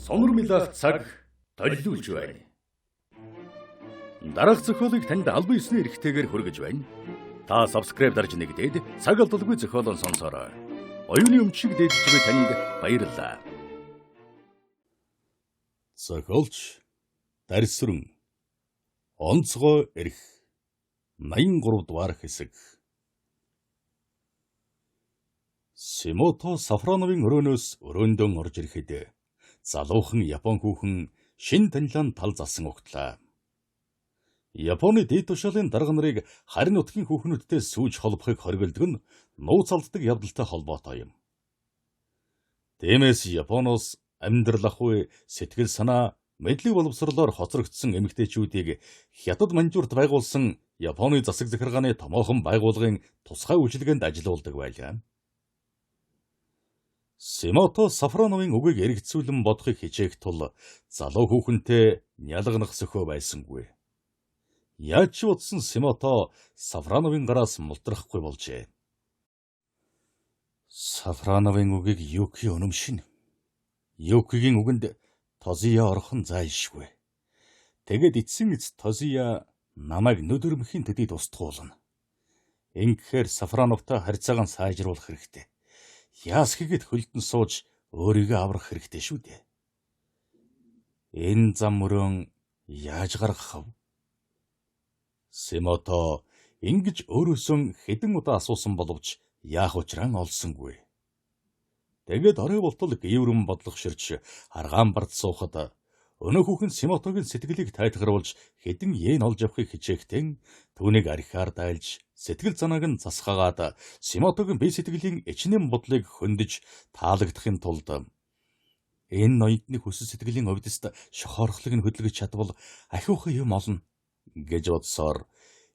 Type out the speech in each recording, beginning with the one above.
Сонор милах цаг толиулж байна. Дараах зохиолыг танд албан ёсны эрхтэйгээр хүргэж байна. Та subscribe дарж нэгдээд цаг алдалгүй зохиолон сонсороо. Оюуны өмчийг дээдж буй танд баярлалаа. Зохиолч Дарсүрэн онцгой эрх 83 дугаар хэсэг. Симото Сафроновын өрөөнөөс өрөөндөн орж ирэхэд залуухан Япон хүүхэн шин танилаан тал залсан угтлаа. Японы дээд тушаалын дарга нарыг харин нутгийн хүүхнүүдтэй сүүж холбохыг хориглодог нь нууц алддаг явдалтай холбоотой юм. Тиймээс Японоос амьдрал ахуй сэтгэл санаа мэдлэг боловсролоор хоцрогдсон эмэгтэйчүүдийг хятад манжуурт байгуулсан Японы засаг захиргааны томоохон байгууллагын тусгай үйлчилгээнд ажиллаулдаг байлаа. Симото Сафроновын үгийг эргэцүүлэн бодохыг хичээх тул залуу хүүхэнтэй нялганах сөхөө байсангүй. Яаж ч утсан Симото Сафроновын гараас мултрахгүй болжээ. Сафроновын үгийг Юки өнөмшин. Юкигийн үгэнд Тозия орхон зайлшгүй. Тэгэд эцсийн эц Тозия намайг нүдэрмхийн төдийд устгуулна. Ингэхээр Сафроновтой харьцаагаа сайжруулах хэрэгтэй. Яас гэгэд хөлдөн сууж өөрийгөө аврах хэрэгтэй шүү дээ. Энэ зам мөрөн яаж гаргах вэ? Симото ингэж өөрөөсөө хэдэн удаа асуусан боловч яах учраа олсонгүй. Тэгээд орой болтол гийврэн бодлогоширч аргаан бард суухад өнөө хүүхэн Симотогийн сэтгэлийг тайтгаруулж хэдэн йен олж авахыг хичээхтэн түүнийг архиар дайлж сэтгэл занааг нь засгаагаад Симотогийн бие сэтгэлийн ичнээн бодлыг хөндөж таалагдахын тулд энэ ноёдны хүсэл сэтгэлийн овдост шохоорхлыг нь хөдөлгөж чадвал ахиухан юм олно гэж бодсоор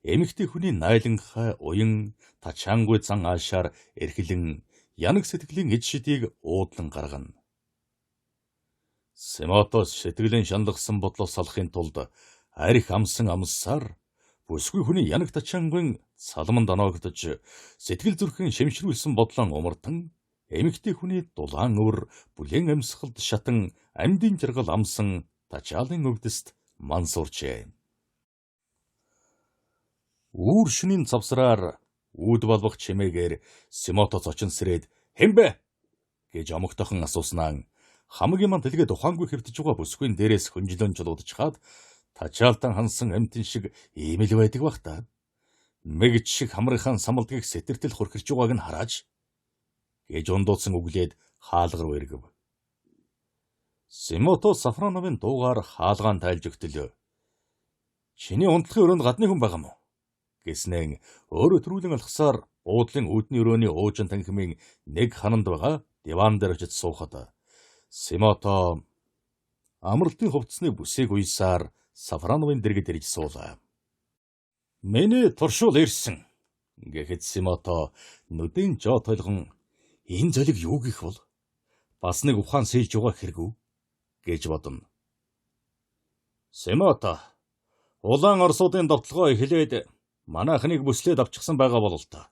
эмэгтэй хүний найланхай уян тачаангуй зан аашаар эрхлэн янаг сэтгэлийн эд шидийг уудлан гаргана. Симотос сэтгэлийн шаналгсан бодлоо салахын тулд арх амсан амссаар бүсгүй хүний янаг тачаангуйн салман доноогдож сэтгэл зүрхэн шимшрүүлсэн бодлон умартан эмэгтэй хүний дулаан өр бүлээн амьсгалд шатан амьдын жаргал амсан тачаалын өвдөст мансуурчээ. Үүр шөнийн цавсраар үүд балбах чимээгээр Симото зочин сэрээд "Хэмбэ?" гэж омогтойхон асууснаа хамаг юм тэлгээд ухаангүй хэвтэж байгаа бүсгүйн дээрээс хөнжлөн жолоодж хаад тачаалтан хансан амтэн шиг ийм л байдаг бах та. Мэгж шиг хамрынхан самалдгийг сэтэртэл хөрхирч байгааг нь харааж гэж ундууцсан өглээд хаалгаар өргөв. Симото Сафроновын дуугаар хаалгаан тайлж өгтөлөө. "Чиний унтлахын өрөөнд гадны хүн байгаа мó?" гэснээр өөрөө төрүүлэн алхсаар буудлын үүдний өрөөний уужин танхимын нэг хананд байгаа диван дээр очиж суухад Симото амралтын хувцсны бүсийг уйсаар Сафроновын дэргэд ирж суулаа. "Миний туршуул ирсэн" гэхэд Симото нүдэн жоо толгон "Энэ золиг юу гэх бол? Бас нэг ухаан сэж байгаа хэрэггүй" гэж бодно. "Симото, улаан орсуудын довтлогоо эхлээд манайхныг бүслээд авчихсан байгаа бол л та"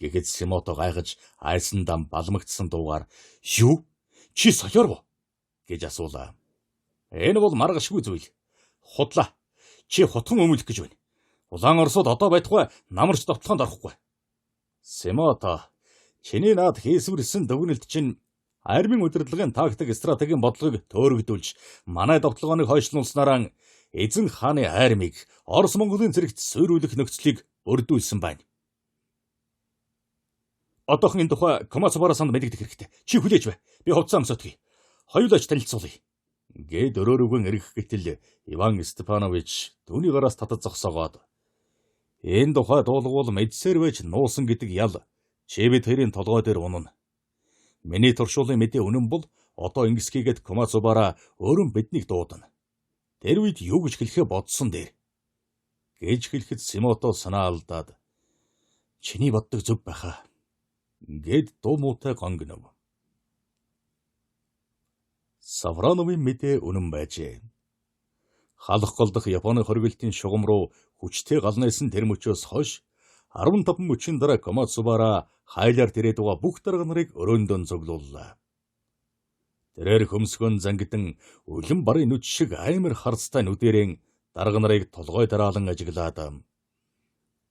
гэхэд Симото гайхаж айсандаа балмагдсан дуугаар "Юу? Чи соёор бо?" гэж асуулаа. "Энэ бол маргашгүй зүйл. Худлаа. Чи хутхан өмөлөх гэж байна. Улаан орсууд одоо байтугай намарч довтлохонд орохгүй." "Симото, чиний наад хийсвэрсэн дүгнэлт чинь армийн удирдлагын тактик стратегийн бодлогыг төөрөгдүүлж манай довтлогооныг хойшлуулснараа эзэн хааны армийг Орос Монголын зэрэгт суйруулах нөхцөлийг өрдүүлсэн байна. Одоохон энэ тухай Комацубара санд мэдэгдэх хэрэгтэй. Чи хүлээж бай. Би хувцас амсаадгийг. Хоёулаач танилцуулъя." Гэд өрөөрөөгөн эргэх гэтэл Иван Степанович түүний гараас татад зогсоогоод "Энэ тухай дуулгуул мэдсээр байж нуусан гэдэг ял чи бид хоёрын толгой дээр унана. Миний туршуулын мэдээ үнэн бол одоо ингэсгийгээд Комацубара өөрөө биднийг дуудана. Тэр үед юу гэж хэлэхээ бодсон дээр" гэж хэлэхэд Симото санаа алдаад "Чиний боддог зөв байхаа" гэд дуу муутай гонгнов. Сафроновын мэдээ үнэн байжээ. Халах голдох Японы хориглолтын шугам руу хүчтэй гал найсан тэр мөчөөс хойш 15 мөчийн дараа Комацубара хайлаар тэрээд байгаа бүх дарга нарыг өрөөндөө зоглууллаа. Тэрээр хөмсгөн зангидан үлэн барын нүд шиг амар харцтай нүдэрэн дарга нарыг толгой дараалан ажиглаад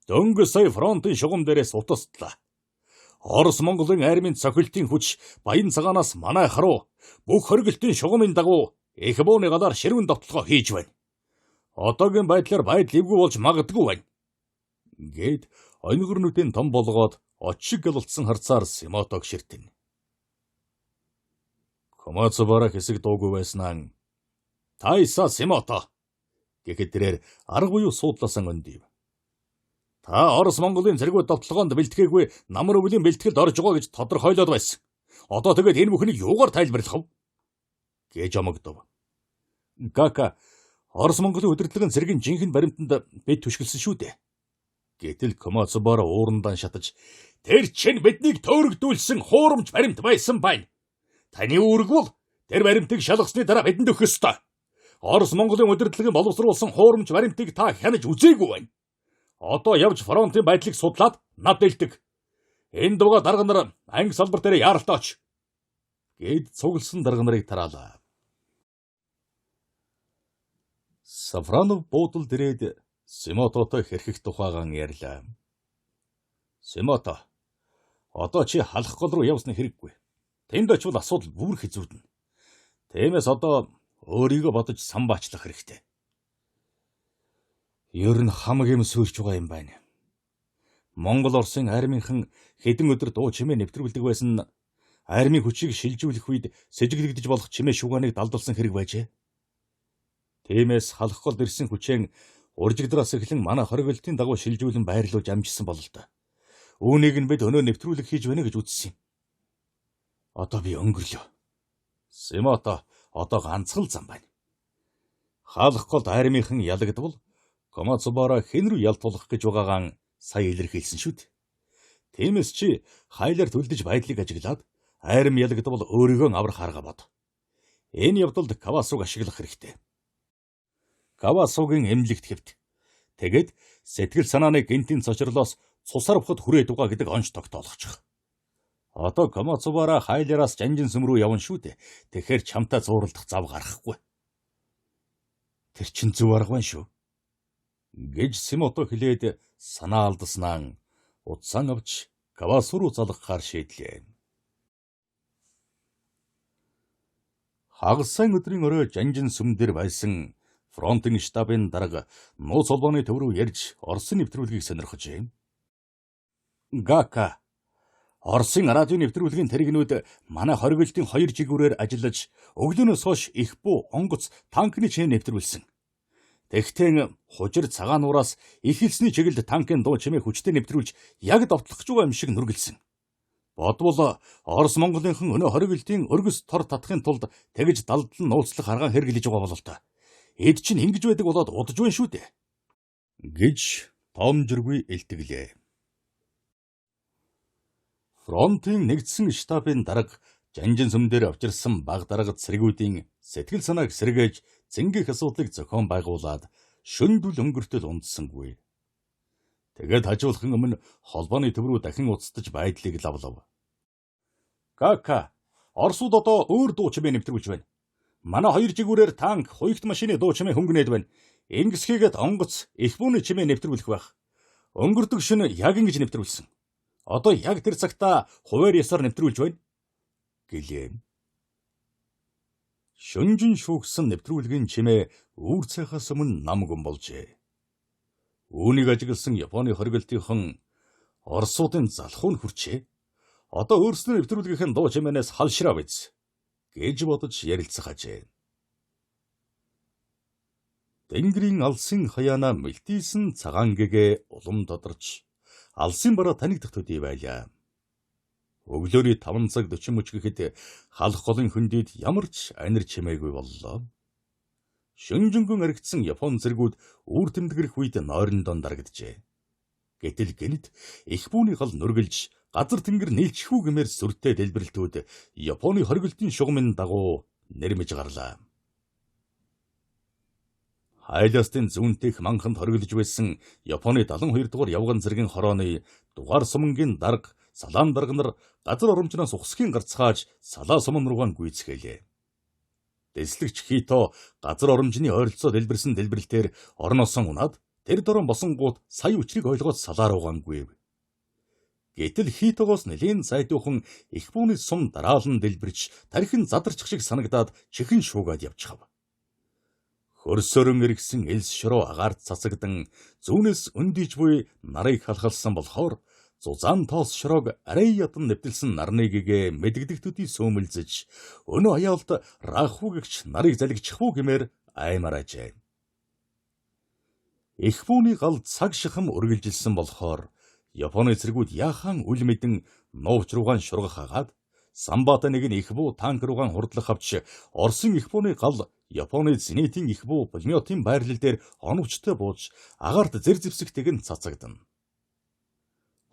дөнгөж сая фронтын шугам дээрээс утастлаа. Орос Монголын армийн цохилтын хүч баян цагаанаас манай харуу бүх хоригдлын шугамын дагуу их бууны галаар ширвэн довтлогоо хийж байна. Одоогийн байдлаар байдал эвгүй болж магадгүй байна. Гээд онигор нүдэн том болгоод очиг галалтсан харцаар Симотог ширтэн. Комацубара хэсэг дуугүй байснаа "Тайса Симото" гэхэд тэрээр арга буюу суудласан өндив. "Та Орос Монголын цэргүүд довтлогоонд бэлтгээгүй намар өвлийн бэлтгэлд орж байгаа гэж тодорхойлоод байсан. Одоо тэгээд энэ бүхнийг юугаар тайлбарлах вэ?" гэж омогдов. "Гака, Орос Монголын удирдлагын цэргийн жинхэнэ баримтанд бид түшгэлсэн шүү дээ." Гэтэл Комацубара уурандаа шатаж "Тэр чинь биднийг төөрөгдүүлсэн хуурамч баримт байсан байна. Таны үүрэг бол тэр баримтыг шалгасны дараа бидэнд өгөх ёстой. Орос Монголын удирдлагын боловсруулсан хуурамч баримтыг та хянаж үзээгүй байна. Одоо явж фронтын байдлыг судлаад над дэлдэг. Энд байгаа дарга нар анги салбар дээр яаралтаач" гэд цугласан дарга нарыг тараалаа. Сафронов буудал дээрээд Симототой хэрхэх тухайгаан ярьлаа. "Симото, одоо чи халах гол руу явсны хэрэггүй. Тэнд очивол асуудал бүр хэзүүднэ. Тиймээс одоо өөрийгөө бодож самбаачлах хэрэгтэй. Ер нь хамаг юм сүйрч байгаа юм байна. Монгол Оросын армийнхан хэдэн өдөр дуу чимээ нэвтрүүлдэг байсан нь армийн хүчийг шилжүүлэх үед сэжиглэгдэж болох чимээ шугааныг далдулсан хэрэг байжээ. Тиймээс халах голд ирсэн хүчээр уржигдраас эхлэн манай хоригдлын дагуу шилжүүлэн байрлуулж амжсан бол л да. Үүнийг нь бид өнөө нэвтрүүлэг хийж байна гэж үзсэн юм. Одоо би өнгөрлөө. Симото, одоо ганцхан зам байна. Халах голд армийнхан ялагдвал Комацубара хэн рүү ялтуулах гэж байгаагаан сая илэрхийлсэн шүү дээ. Тиймээс чи хайлаар төлдөж байдлыг ажиглаад арми ялагдвал өөрийгөө аврах арга бод. Энэ явдалд Кавасуг ашиглах хэрэгтэй. Кавасугийн эмнэлэгт хэвт. Тэгээд сэтгэл санааны гинтийн цочрлоос цусар бухад хүрээд байгаа гэдэг онц тогтоолгочих. Одоо Комацубара хайлараас жанжин сүм рүү явна шүү дээ. Тэгэхээр чамтай зууралдах зав гарахгүй. Тэр чин зөв арга байна шүү. Гэж Симото хэлээд санаа алдаснаа утсан авч Кавасу руу залгахаар шийдлээ. Хагас сайн өдрийн орой жанжин сүм дээр байсан фронтын штабын дарга нууц холбооны төв рүү ярьж Оросын нэвтрүүлгийг сонирхожээ. Гака, Оросын радио нэвтрүүлгийн тэрэгнүүд манай хоригдлын 2 жигүүрээр ажиллаж өглөөнөөс хойш их буу онгоц танкны чимээ нэвтрүүлсэн. Тэгтэн хужир цагаан нураас их хэлсний чиглэлд танкын дуу чимээ хүчтэй нэвтрүүлж яг довтлох ч юм шиг нүргэлсэн. Бодвол Орос Монголынхан өнөө хоригдлын өргөс тор татахын тулд тэгж далдлан нууцлах арга хэрэглэж байгаа бол та. Эд чинь ингэж байдаг болоод удаж байна шүү дээ. Гэж томжиргүй илтгэлээ. Фронтын нэгдсэн штабын дарга жанжин сүм дээр авчирсан баг дарга цэргүүдийн сэтгэл санааг сэргээж зингих асуудлыг зохион байгуулад шөндөл өнгөртөл унтсангүй. Тэгээд хажуулхан өмнө холбооны төв рүү дахин уцтаж байдлыг лавлав. Кака, Оросууд одоо өөр дуу чимээ нэвтрүүлж байна. Манай 2 жигүүрээр танк, хуягт машины дуу чимээ хөнгөнөөд байна. Ингэсхийгээд онгоц, их бүүний чимээ нэвтрүүлэх байх. Өнгөрдөг шөнө яг ингэж нэвтрүүлсэн. Одоо яг тэр цагта хуваар ясаар нэвтрүүлж байна. Гэлээ. Шөнжин шүүгсэн нэвтрүүлгийн чимээ үүр цайхаас өмнө нам гүн болжээ. Үүнийг ажигласан Японы хоригдлынхан Оросуудын залхуу нь хүрчээ. Одоо өөрснөө нэвтрүүлгийнхэн дуу чимээнээс халшраа биз гэж бодож ярилцах ажээ. Тэнгэрийн алсын хаяана мэлтийсэн цагаан гэгээ улам тодорч алсын бараа танигдах төдий байлаа. Өглөөний 5 цаг 40 мөч гэхэд халах голын хөндөд ямар ч анир чимээгүй боллоо. Шөнжөнгөн аригдсан Япон зэргүүд үүр тэмдгэрэх үед нойрондоо дарагджээ. Гэтэл гэнэт их бүүний гал нүргэлж газар тэнгэр нийлчихүү гэмээр сүртэй дэлбэрэлтүүд Японы хоригдлын шугамын дагуу нэрмэж гарлаа. Хайлаастын зүүнтэх манханд хориглож байсан Японы 72 дугаар явган зэргийн хорооны дугаар сумангийн дарга салаан дарга нар газар оромжноос ухсхийн гарцгааж салаа суман руугаа гүйцгээлээ. Дэслэгч Хито газар оромжны ойролцоо дэлбэрсэн дэлбэрэлтээр орноосоо унаад тэр дорон босонгууд сая учрыг ойлгоод салаа руугаа гүйв. Гэтэл Хитогоос нэлийн сайдуухан их бууны сум дараалан дэлбэрч тархин задарчих шиг санагдаад чихэн шуугаад явчихав. Хөрсөрөн эргэсэн элс шороо агаард цацагдан зүүнээс өндийж буй нарыг халхалсан болохоор зузаан тоос шороог арай ядан нэвтэлсэн нарны гэгээ мэддэгдэхтүүдийн сөөмөлзөж өнөө аяалд рахуугч нарыг залгичихвуу гэмээр аймараажээ. Их бууны гал цаг шахам үргэлжилсэн болохоор Японы цэргүүд яахан үл мэдэн нууч руугаан шургах хагаад самбата нэг нь их буу танк руугаан хурдлах авч Оросын их бууны гал Японы зенитийн их буу пулеметийн байрлал дээр оновчтой бууж агаарт зэр зэвсэгтэйг нь цацагдана.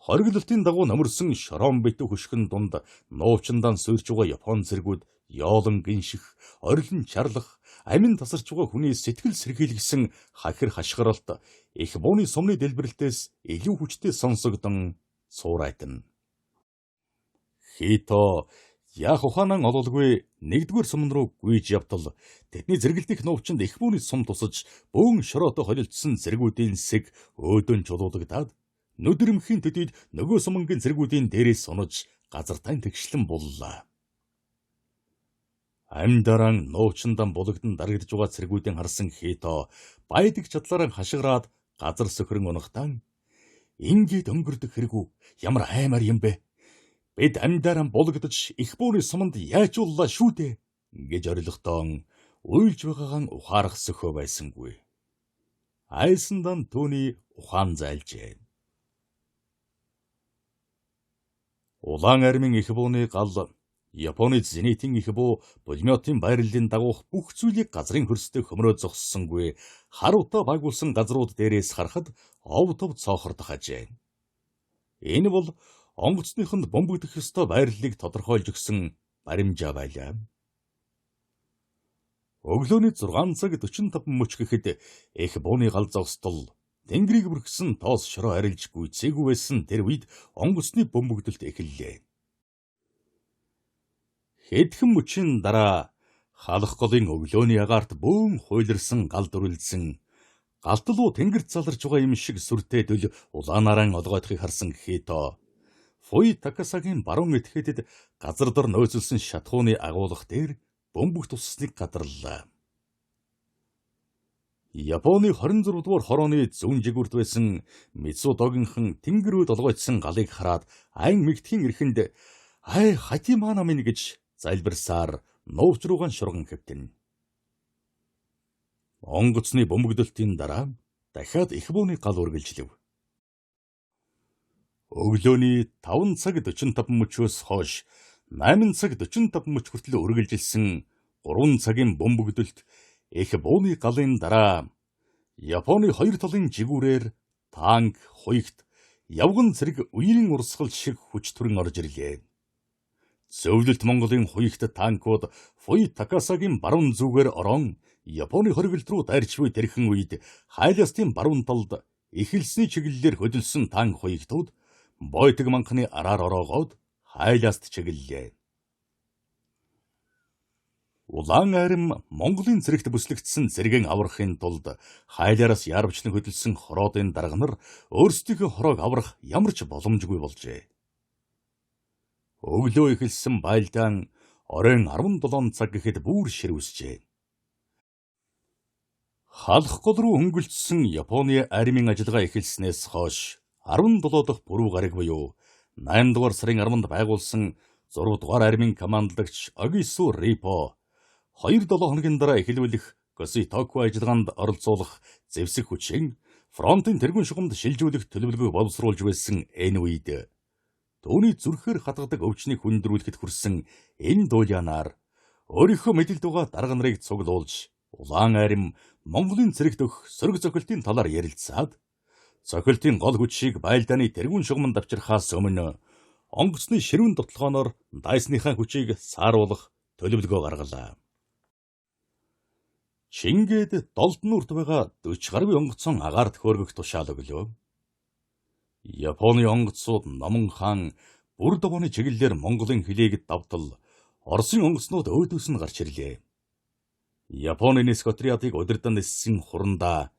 Хориглолтын дагуу намөрсөн шорон битүү хөшгөн дунд нуучиндан суурж байгаа Япон цэргүүд яолон гинших, орилон чарлах, амин тасарч байгаа хүний сэтгэл сэргийлгсэн хахир хашгиралт их бууны сумны дэлбэрэлтээс илүү хүчтэй сонсогдон суурайтна. Хито яах ухаанан ололгүй нэгдүгээр сумн руу гүйж явтал тэдний зэрэгэлдэх нуучинд их бууны сум тусаж бөөн шороотой холилдсон цэргүүдийн сэг өөдөн чулуудагдаад нүдэрмхийн төдийд нөгөө сумангийн цэргүүдийн дээрээс сунаж газартайн тэгшлэн буллаа. Амьдаран нуучиндан булагдан дарагдж байгаа цэргүүдийн харсан Хито баядаг чадлаараа хашгираад газар сөхрөн унахтан ингээд өнгөрдөх хэрэгүү ямар аймар юм бэ? Бид амьдаран булагдаж их бууны суманд яачууллаа шүү дээ гэж орилготон уйлж байгаагаан ухаарах сөхөө байсангүй. Айсандан түүний ухаан зайлжээ. Улаан армийн их бууны гал Японы зенитийн их буу пулеметийн байрлалын дагуух бүх зүйлийг газрын хөрстэй хөмрөө зогссонгүй харуута байгуулсан газрууд дээрээс харахад ов тов цоохордох ажээ. Энэ бол онгоцныхонд бомбогдох ёстой байрлалыг тодорхойлж өгсөн баримжаа байлаа. Өглөөний 6 цаг 45 мөч гэхэд их бууны гал зогсдол тэнгэрийг бүрхсэн тоос шороо арилж гүйцээгүй байсан тэр үед онгоцны бөмбөгдөлт эхэллээ. Хэдхэн мөчийн дараа халах голын өглөөний агаарт бөөн хуйларсан гал дүрлсэн галталуу тэнгэрт заларч байгаа юм шиг сүртэй дөл улаанаараа олгоодохыг харсан Хито Фуй Такасагийн баруун этгээдэд газар дор нөөцөлсөн шатхууны агуулга дээр бөмбөг туссаныг гадарлаа. Японы 26 дугаар хорооны зүүн жигүүрт байсан Мицудогийнхан тэнгэрүүд олгоодсон галыг хараад айн мэгтхийн эрхэнд "Ай хатимана минь" гэж залбирсаар нууц руугаан шурган хэвтэн. Онгоцны бөмбөгдөлтийн дараа дахиад их бууны гал үргэлжлэв. Өглөөний 5 цаг 45 мөчөөс хойш 8 цаг 45 мөч хүртэл үргэлжилсэн 3 цагийн бөмбөгдөлт их бууны галын дараа Японы хоёр талын жигүүрээр танк, хуйгт, явган цэрэг үерийн урсгал шиг хүч төрөн орж ирлээ. Зөвлөлт Монголын хуйгт танкууд Фуй Такасагийн баруун зүгээр орон Японы хориглолт руу дайрч буй тэрхэн үед хайлаастын баруун талд эхэлсний чиглэлээр хөдөлсөн танк хуйгтууд бойтог манхны араар ороогоод хайлааст чиглэлээ. Улаан арим Монголын цэрэгт бүслэгдсэн зэргийн аврахын тулд хайлаараас яарвчлан хөдөлсөн хороодын дарга нар өөрсдийнхөө хороог аврах ямар ч боломжгүй болжээ. Өглөө эхэлсэн байлдаан оройн 17 цаг гэхэд бүр ширвсжээ. Халах гол руу өнгөлцсөн Японы армийн ажиллагаа эхэлснээс хойш 17 дахь бүрүү гараг буюу 8 дугаар сарын 10-нд байгуулсан 6 дугаар армийн командлагч Огису Рипо 2-7 хоногийн дараа эхлүүлэх Госитоку ажиллагаанд оролцуулах зэвсэг хүчин фронтын тэргуун шугамд шилжүүлэх төлөвлөгөө боловсруулж байсан энэ үед түүний зүрхээр хатгадаг өвчнийг хүндрүүлэхэд хүрсэн энэ дуулианаар өөрийнхөө мэдэлд байгаа дарга нарыг цуглуулж улаан арим Монголын цэрэгт өгөх сөрөг зохилтын талаар ярилцаад зохилтын гол хүчийг байлдааны тэргуун шугамд авчрахаас өмнө онгоцны ширүүн дотлохооноор дайсныхаа хүчийг сааруулах төлөвлөгөө гаргалаа. Чингээд Долднуурт байгаа 40 гаруй онгоцон агаарт хөөргөх тушаал өглөө. Японы онгоцууд Номон хаан Бүр догооны чиглэлээр Монголын хөлийг давтал Оросын онгоцнууд өөдөөс нь гарч ирлээ. Японы нисэх отрядыг удирдан ниссэн Хурандаа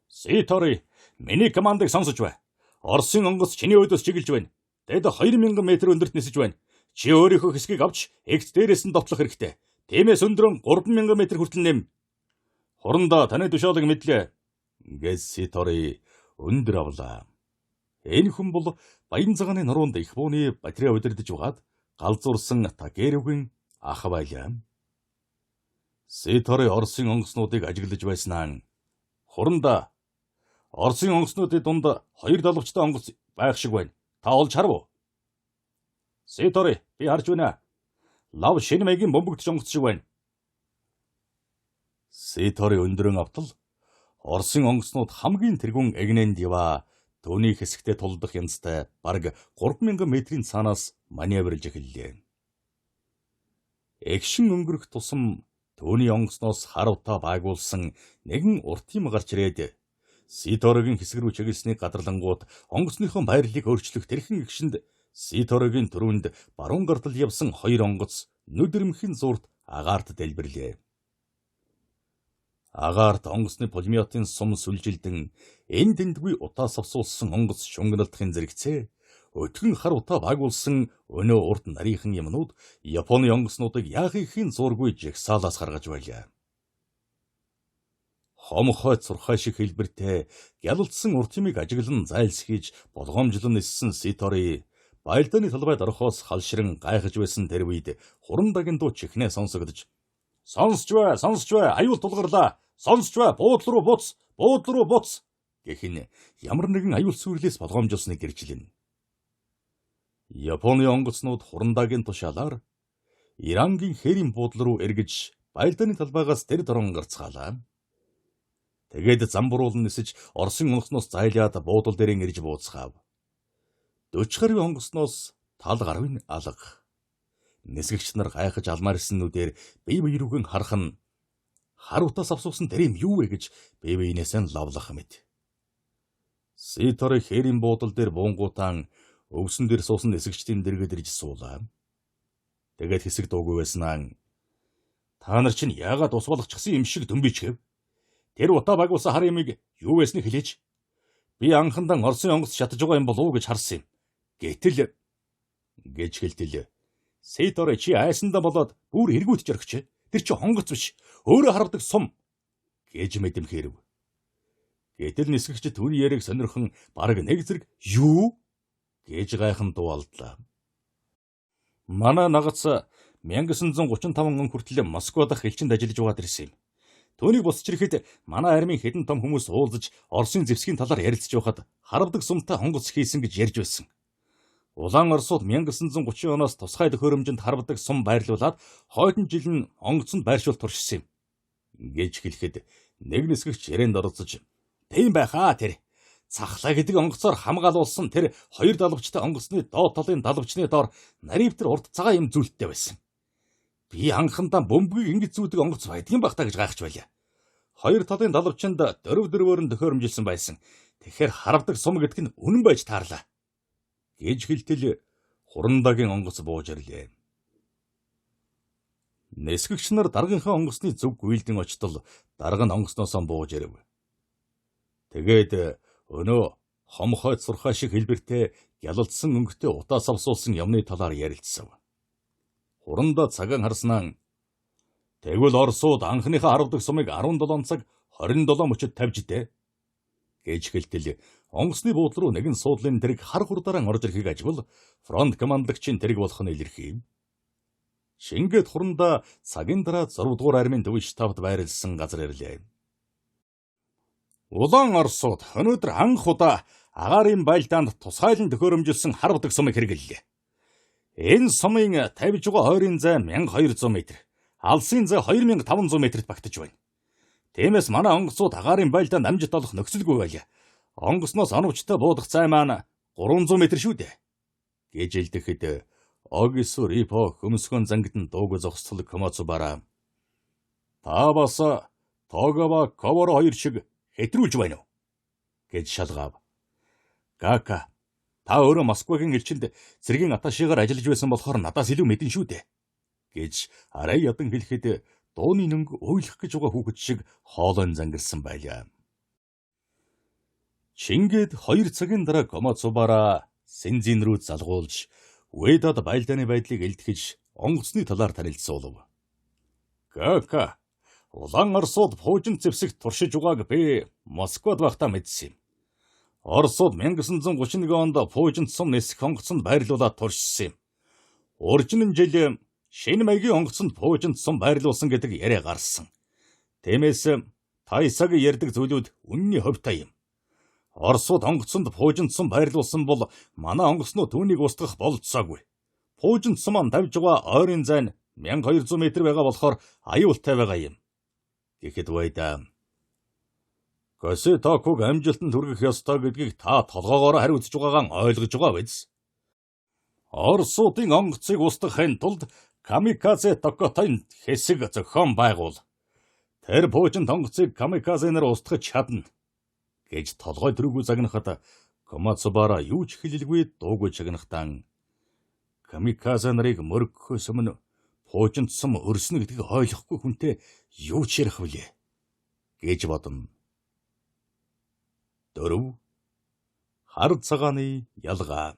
"Ситори, миний командыг сонсож бай. Оросын онгоц чиний өөдөөс чиглэж байна. Тэд 2000 м өндөрт нисэж байна. Чи өөрийнхөө хэсгийг авч эгц дээрээс нь довтлох хэрэгтэй. Тиймээс өндрөн 3000 м хүртэл нэм. Хурандаа таны тушаалыг мэдлээ" гэж Ситори өндөр авлаа. Энэ хүн бол Баян цагааны нуруунд их бууны батраа удирдах угаад галзуурсан Такеругийн ах байлаа. Ситори Оросын онгоцнуудыг ажиглаж байснаа Хурандаа "Оросын онгоцнуудын дунд 2 далавчтай онгоц байх шиг байна. Та олж харав уу?" "Ситори, би харж байна. Лав шинэ маягийн бөмбөгдсөн онгоц шиг байна." Ситори өндрөн автал Оросын онгоцнууд хамгийн тэргүүн эгнэнд яваа түүний хэсэгтээ тулдах янзтай бараг 3000 м-ийн цаанаас маневрлж эхэллээ. Эгшин өнгөрөх тусам түүний онгоцноос харавтаа байгуулсан нэгэн урт юм гарч ирээд Ситорогийн хэсэг рүү чиглэснийг гадарлангууд онгоцныхоо байрлалыг өөрчлөх тэрхэн эгшинд Ситорогийн төрөнд баруун гартал явсан 2 онгоц нүдэрмхэн зурт агаарт дэлбэрлээ. Агаарт онгоцны пулеметын сум сүлжилдэн энэ дэндгүй утаас авсуулсан онгоц шунгналтын зэрэгцээ өтгөн харавтаа байгуулсан өнөө урд нарийнхан юмнууд Японы онгоцнуудыг яахын зургүй жагсаалаас гаргаж байлаа. Хомхой цурхай шиг хэлбэртэй гялалцсан урт юмыг ажиглан зайлсхийж болгоомжлон ниссэн Ситори байлдааны талбайд орохоос халширан гайхаж байсан тэр үед Хурандагийн дуу чихнээ сонсогдож "Сонсч бай, аюул тулгарлаа. Сонсч бай, буудлын руу буц" гэх нь ямар нэгэн аюул сүрлээс болгоомжлсныг гэрчлэнэ. Японы онгоцнууд Хурандагийн тушаалаар Ирангийн хээрийн буудлын руу эргэж байлдааны талбайгаас тэр дорон гарцгаалаа. Тэгээд замбруулан нисэж Оросын онгоцноос зайлаад буудлын дээрэн ирж бууцгаав. 40 гаруй онгоцноос тал гаруй алга. Нисгэгч нар гайхаж алмаар ирсэн нүдээр бие биерүүгэн харах нь харуутаас авсуусан тэр юм юу вэ гэж бие биенээсээ лавлах мэт. Ситори хээрийн буудлын дээр буунгуутан өвсөн дээр суусан нисгэгчдийн дэргэд ирж суулаа. Тэгээд хэсэг дуугүй байснаа "Та нар чинь яагаад ус болгочихсан юм шиг дөмбичгэв? Тэр утаа багуулсан хар ямыг юу байсныг хэлээч. Би анхандан Оросын онгоц шатаж байгаа юм болов уу гэж харсан юм. Гэтэл" гэж хэлтэл. "Ситори чи айсандаа болоод бүр эргүүтж орхич. Тэр чи хонгоц биш. Өөрөө хардаг сум" гэж мэдэмхэрв. Гэтэл нисгэгч түүний яриг сонирхон бараг нэг зэрэг "Юу?" гэж гайхан дуулдлаа. "Манай нагац 1935 он хүртэл Москва дахь элчинд ажиллаж байгаад ирсэн юм. Түүнийг босч ирэхэд манай армийн хэдэн том хүмүүс уулзаж Оросын зэвсгийн талаар ярилцж байхад харавдаг сумтай хонгоц хийсэн гэж ярьж байсан. Улаан Оросууд 1930 оноос тусгай төхөөрөмжөнд харвдаг сум байрлуулад хойдон жил нь онгоцонд байршуул туршсан юм" гэж хэлэхэд нэг нисгэгч ярианд оролцож "Тийм байхаа тэр. Цахлаа гэдэг онгоцоор хамгаалуулсан тэр 2 далавчтай онгоцны доод талын далавчны доор наривтэр урт цагаан юм зүйлттэй байсан. Би анхандаа бөмбөгийг ингэж зүүдэг онгоц байдгийн байх та гэж гайхаж байлаа. 2 талын далавчинд дөрвөөр нь төхөөрөмжилсөн байсан. Тэгэхээр харавдаг сум гэдэг нь үнэн байж таарлаа" гэж хэлтэл Хурандагийн онгоц бууж ирлээ. Нисгэгч нар даргынхаа онгоцны зүг гүйлдэн очтол дарга нь онгоцноосоо бууж ирэв. Тэгээд өнөө хомхой цурхай шиг хэлбэртэй гялалцсан өнгөтэй утаас авсуулсан юмны талаар ярилцсав. Хурандаа цагаан харснаа "Тэгвэл Оросууд анхныхаа харавдаг сумыг 17 цаг 27 мөчөд тавьж дээ" гэж хэлтэл онгоцны буудлын руу нэгэн суудлын тэрэг хар хурдаараа орж ирэхийг ажигвал фронт командлагчийн тэрэг болох нь илэрхий. Шингээд Хурандаа цагийн дараа 6 дугаар армийн төвийн штабт байрлсан газар ирлээ. Улаан Оросууд өнөөдөр анх удаа агаарын байлдаанд тусгайлан төхөөрөмжилсөн харавдаг сумыг хэрэглэлээ. Энэ сумын тавьж байгаа хойрын зай 1200 м, алсын зай 2500 м-т багтаж байна. Тиймээс манай онгоцууд агаарын байлдаанд амжилт олох нөхцөлгүй байлаа. Онгоцноос оновчтой буудах зай маань 300 м шүү дээ гэж хэлдэхэд Огису Рипо хөмсгөн зангидан дууг зогсцол Комацубара "Та бас Тогава Коворо хоёр шиг хэтрүүлж байна уу?" гэж шалгав. "Кака, Та өөрөө Москвагийн элчинд цэргийн аташигаар ажиллаж байсан болохоор надаас илүү мэдэн шүү дээ. Гэж арай ядан хэлэхэд дууны нөнгө уйлах гэж байгаа хүүхэд шиг хоолойн зангирсан байлаа. Чингээд 2 цагийн дараа Комацубаараа Синзин рүү залгуулж Уэдад байлдааны байдлыг элтгэж онгоцны талаар танилцуулав. Кака Улаан Оросууд пуужин зэвсэгт туршиж угааг би Москвад байхдаа мэдсэн юм. Оросууд 1931 онд пуужинт сум нисэх онгоцонд байрлуулаад туршсан юм. Уржин жил шинэ маягийн онгоцонд пуужинт сум байрлуулсан гэдэг яриа гарсан. Тиймээс Тайсаг ярьдаг зүйлүүд үнний хувьтай юм. Оросууд онгоцонд пуужинт сум байрлуулсан бол манай онгоцнууд түүнийг устгах болцоогүй. Пуужинт сум ан тавьж байгаа ойрын зайн 1200 м байгаа болохоор аюултай байгаа юм. Гэхэд Уэда Косетокуг амжилтанд хүргэх ёстой гэдгийг та толгоогоор хариуцж байгаагаа ойлгож байгаа биз? Оросуудын онгоцыг устгахын тулд Камикадзе Токотойн хэсэг зохион байгуул. Тэр пуужинт онгоцыг камикадзенаар устгах чадна гэж толгой төрөгүй загнахад Комацубаараа юу ч хэлэлгүй дуугүй чагнахтан камикадзе нарыг мөргөхөөс өмнө пуужинт сум өрснө гэдгийг ойлгохгүй хүнтэй юу ч ярих вүлээ гэж бодно. 4. Хар цагааны ялгаа.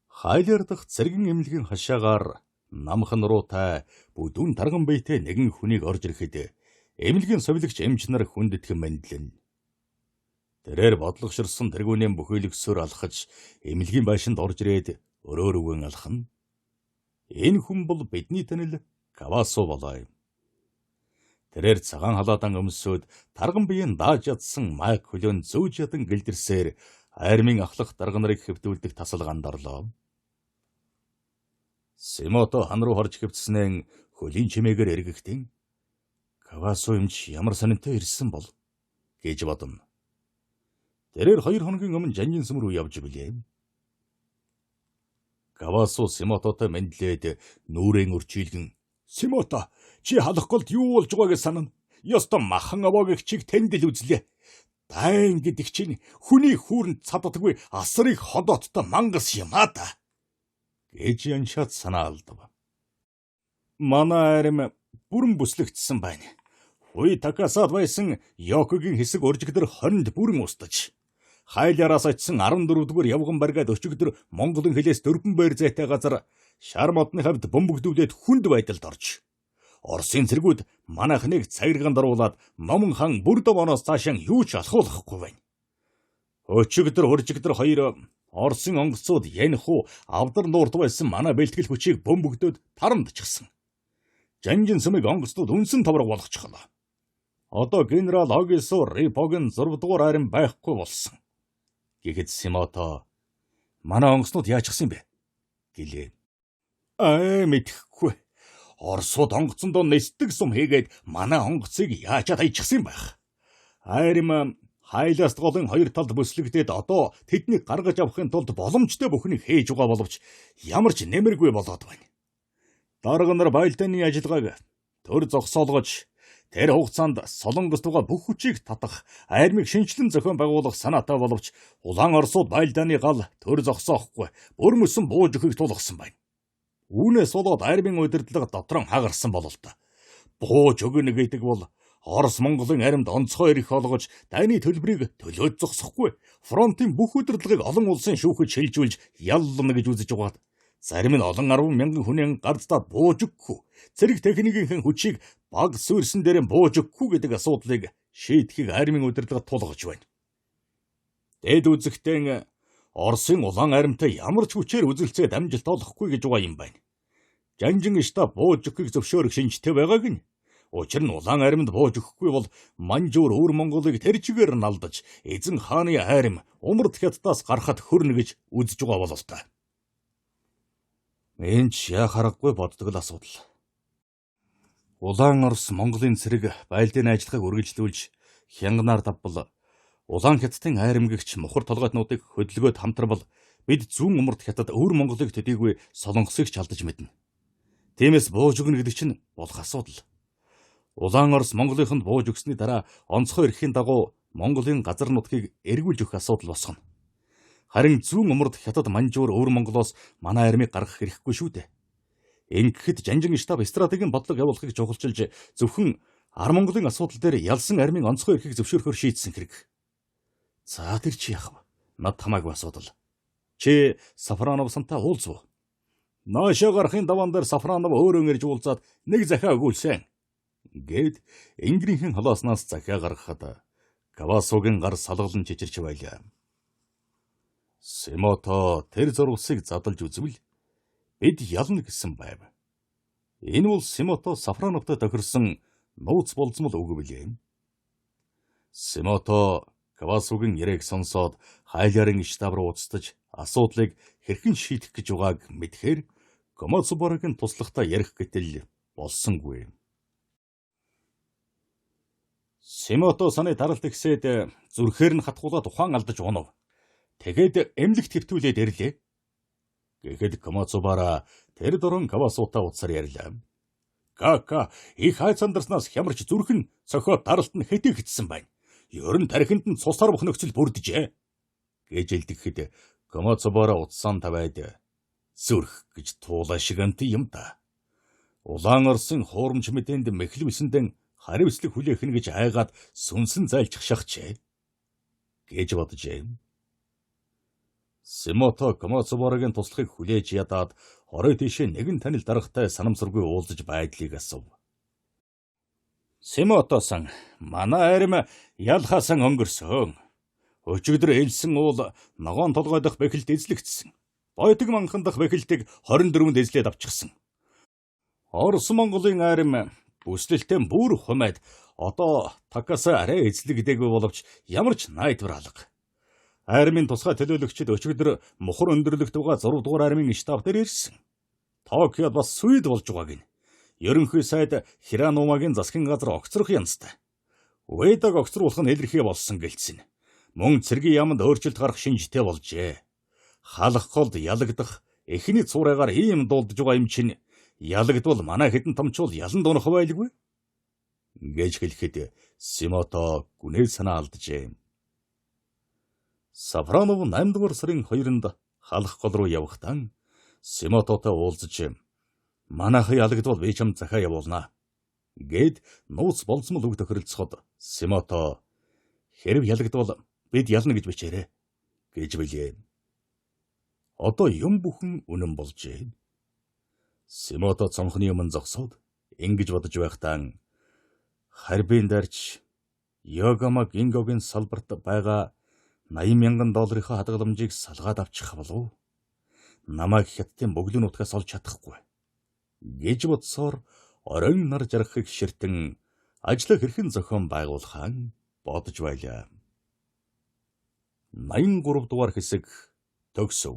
Хайлар дахь цэргэн эмнэлгийн хашаагаар намхан нуруутай бүдүүн тарган биетэй нэгэн хүнийг орж ирэхэд эмнэлгийн совилогч эмч нар хүндэтгэн мэдлэн. Тэрээр бодлогоширсан тэргүүнээ бүхийлгсөөр алхаж эмнэлгийн байшинд орж ирээд өрөөрөвгөн алхана. Энэ хүн бол бидний танил Кавасу болоо юм. Тэрээр цагаан халаадан өмсөд тарган биеийн дааж ядсан майк хөлөөн зөөж ядан гэлдэрсээр армийн ахлах дарга нарыг хэвтүүлдэг тасалгаанд орлоо. Симото хан руу хорж хэвтснэн хөлийн чимээгээр эргэхдээ Кавасу эмч ямар сонинтой ирсэн бол гэж бодно. Тэрээр 2 хоногийн өмнө Жанжин сүм рүү явж билээ. Кавасу Симототой мэдлээд нүрэн өрчилгэн Симото чи халахголд юу болж байгааг санана. Ёстой махан аваагийн чиг тэнд л үзлээ. Дайн гэдэг чинь хүний хүүрэнд цаддаггүй асрыг ходооттой мангас юм аа да. Гэж яншаад санаа алдав. Манай арим бүрэн бүслэгдсэн байна. Хуй такасаад байсан Йокогийн хэсэг уржигдэр 20-нд бүрэн устж. Хайлаараас очсон 14-р явган баргаад өчигдөр Монголын хилээс дөрвөн байр зайтай газар шар модны хавьд бөмбөгдүүлээд хүнд байдалд орж. Оросын цэргүүд манайхныг цагирганд оруулаад Номон хан Бүрдө воноос цаашаа юу ч алхуулахгүй байна. Өчигдөр уржигдөр 2 Оросын онгоцууд Янху авдар нуурд байсан манай бэлтгэл хүчийг бөмбөгдөөд тарамд чигсэн. Жанжин сүмийг онгоцнууд үнсэн товрог болгочихлоо. Одоо генерал Огисо Рипогийн 6 дугаар арим байхгүй болсон. Гэхэд Симото манай онгоцнууд яачихсан бэ гэлээ. Мэдэхгүй. Оросууд онгоцонд нэстэг сум хийгээд манай онгоцыг яачаад аячихсан байх. Арим хайлаас голын 2 талд бүслэгдээд одоо тэднийг гаргаж авахын тулд боломжтой бүхнийг хийж байгаа боловч ямар ч нэмэргүй болоод байна. Дарга нар байлдааны ажиллагааг төр зогсоолгож тэр хугацаанд Солонгост байгаа бүх хүчийг татах армийг шинчлэн зохион байгуулах санаатай боловч улаан Оросууд байлдааны гал төр зогсоохгүй бүр мөсөн бууж өгөхийг тулгсан байна. Үүнээс болоод армийн удирдлага дотрон хагарсан бололтой. Бууж өгнө гэдэг бол Орос Монголын аримд онцгой эрх олгож дайны төлбөрийг төлөөд зогсохгүй фронтын бүх удирдлагыг олон улсын шүүхэд шилжүүлж яллна гэж үзэж байгаад зарим нь олон 10,000 хүнийн гардтаа бууж өгөхгүй цэрэг техникийн хүчийг баг суурьсан дээр бууж өгөхгүй гэдэг асуудлыг шийдэхийг армийн удирдлага тулгаж байна. Дэд үзэгтэн Оросын улаан аримтай ямар ч хүчээр үзэлцээд амжилт олохгүй гэж байгаа юм байна. Жанжин штаб бууж өгөхийг зөвшөөрөх шинжтэй байгааг нь. Учир нь улаан аримд бууж өгөхгүй бол Манжуур өвөр Монголыг тэр чигээр нь алдаж эзэн хааны арим умард хятадаас гарахад хөрнө гэж үзэж байгаа бололтой. Энэ ч яах аргагүй боддог л асуудал. Улаан Орос Монголын цэрэг байлдааны ажиллагааг үргэлжлүүлж хянганаар давбал улаан хятадын айрамгэгч мухар толгойтнуудыг хөдөлгөөд хамтарбал бид зүүн умард хятад өвөр Монголыг төдийгүй Солонгосыг ч алдаж мэднэ. Тиймээс бууж өгнө гэдэг чинь болох асуудал. Улаан Орос Монголыхонд бууж өгсөний дараа онцгой эрхийн дагуу Монголын газар нутгийг эргүүлж өгөх асуудал босгоно. Харин зүүн умард хятад манжуур өвөр Монголоос манай армийг гаргах хэрэггүй шүү дээ. Ингэхэд Жанжин штаб стратегийн бодлого явуулахыг чухалчилж зөвхөн Ар Монголын асуудал дээр ялсан армийн онцгой эрхийг зөвшөөрөхөөр шийдсэн хэрэг. За тэр чи яах вэ? Над хамаагүй асуудал. Чи Сафронов сантаа уулзвуу. Наашаа гарахын даваан дээр Сафронов өөрөө ирж уулзаад нэг захиа өгүүлсэн. Гэд Ингрийнхэн халааснаас захиа гаргахад Кавасуугийн гар салгалан чичирч байлаа. Симото тэр зурвасыг задлж үзвэл бид ялна гэсэн байв. Энэ бол Симото Сафроновтой тохирсон нууц болцмол үг билээ. Симото Кавасуугийн яриаг сонсоод хайларын штаб руу уцтаж асуудлыг хэрхэн шийдэх гэж байгааг мэдхээр Комацубарагийн туслахтаа ярих гэтэл болсонгүй. Симото саны даралт ихсээд зүрхээр нь хатгуулаад ухаан алдаж унав. Тэгээд эмнэлэгт хэвтүүлээд ирлээ. Гэхэд Комацубара тэр дөрөн Кавасуутай уцаар ярьлаа. Кака их хай сандарснаас хямарч зүрх нь цохиод даралт нь хэтэгдсэн байна. Ер нь тархинд нь цус харвах нөхцөл бүрдэжээ. Гэж илтгэхэд Комацубара утсаан тавайд зүрх гэж туулаа шиг амт юм да. Улаан Орсын хуурамч мэдээнд мэхлвэсэндэн хариуцлаг хүлээх нь гэж айгаад сүнсэн зайлчих шахчээ. Гэж боджээ. Симото Комацубарагийн туслахыг хүлээж ядаад орой тийшээ нэгэн танил даргатай санамсаргүй уулзаж байдлыг асуув. Симото-сан, манай арим ялхаасан өнгөрсөн. Өчигдөр элсэн уул ногоон толгой дахь бэхэлд эзлэгдсэн. Бойтог манхан дахь бэхэлтийг 24-нд эзлээд авчихсан. Орос Монголын арим бүслэлтэй бүр хумайд одоо Такаса арай эзлэгдээгүй боловч ямар ч найдвар алга. Армийн тусгай төлөөлөгчд өчигдөр мухар өндөрлөгт байгаа 6 дугаар армийн штаб дээр ирсэн. Токиод бас Суид болж байгааг нь. Ерөнхий сайд Хиранумагийн засгийн газар огцрох янзтай. Уэдаг огцруулах нь илэрхий болсон гэлцэн. Мөн цэргийн яамд өөрчлөлт гарах шинжтэй болжээ. Халах голд ялагдах эхний цуурайгаар ийм дуулдж байгаа юм чинь ялагдвал манай хэдэн томчул ялан дуунах байлгүй. Гэж хэлэхэд Симото гүнээ санаа алджээ. Сафронов 8 дугаар сарын 2-нд халах гол руу явахдаа Симототой уулзаж манайх ялагдвал би чам захаа явуулнаа. Гэд нууц болцмол үг тохиролцоход Симото хэрв ялагдвал бид ялна гэж бичээрэй гэж билээ. Одоо юм бүхэн үнэн болжээ. Симото цонхны өмнө зогсоод ингэж бодож байхдаа харбин дарж Йогама Гингогийн салбарт байгаа $80,000 хадгаламжийг салгаад авчих болов. Намайг хятадын бөглөн нутгаас олж чадахгүй. Гэж бодсоор оройн нар жаргахыг ширтэн ажлаа хэрхэн зохион байгуулахаа бодож байлаа. 83 дугаар хэсэг төгсөв.